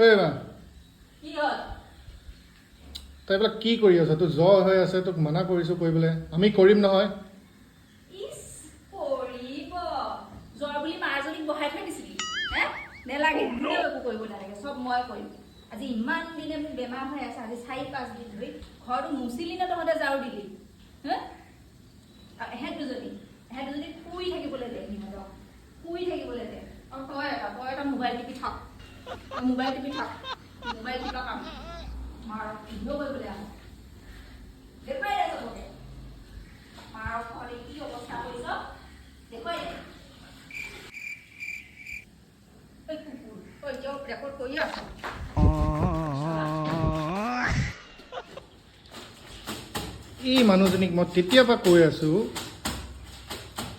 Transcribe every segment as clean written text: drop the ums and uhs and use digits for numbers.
এই মা কি হ'ল তই এইবিলাক কি কৰি আছ? তোৰ জ্বৰ হৈ আছে, তোক মানা কৰিছোঁ কৰিবলৈ। আমি কৰিম নহয়। ইছ কৰিব জ্বৰ বুলি মাৰজনীক বহাই থৈ দিছিলি হে নেলাগে কোনেও একো কৰিব নালাগে চব মই কৰিম আজি ইমান দিনে মোৰ বেমাৰ হৈ আছে আজি 4-5 দিন ধৰি ঘৰটো মুচিলি নে তহঁতে ঝাৰু দিলি হে এহেঁত দুজনী শুই থাকিবলৈ দে সিহঁতক শুই থাকিবলৈ দে আৰু তই এটা মোবাইল টিপি থাক মোবাইল টিপা কাম মাৰক ভিডিঅ' কৰিবলৈ আহ দেখুৱাই দে চবকে মাৰক ঘৰতে কি অৱস্থা কৰিছ দেখুৱাই দে ৰেকৰ্ড কৰি আছো এই মানুহজনীক মই তেতিয়াৰ পৰা কৈ আছোঁ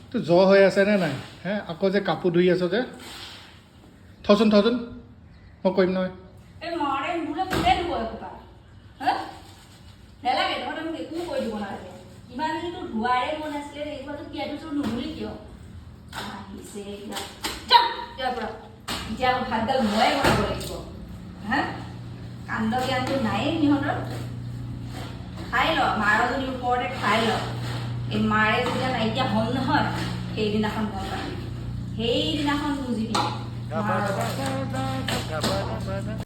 তোৰ জ্বৰ হৈ আছে নে নাই হে আকৌ যে কাপোৰ ধুই আছ যে থচোন মই কৰিম নহয়। এই মাৰে মোলে কোনে দিব এসোপা হা নেলাগে তহঁতে মোক একো কৰি দিব নালাগে ইমান দিন তোৰ ধোৱাৰে মন আছিলে এইবাৰতো তিয়াই তোৰ নুধুলি কিয় আহিছে ইয়াৰ পৰা এতিয়া ভাতডাল ময়ে বনাব লাগিব হা কাণ্ড জ্ঞানটো নায়েই সিহঁতৰ খাই ল মাৰজনীৰ ওপৰতে খাই ল এই মাৰে যেতিয়া নাইকিয়া হ'ল নহয় সেইদিনাখন গম পাবি সেইদিনাখন বুজিবি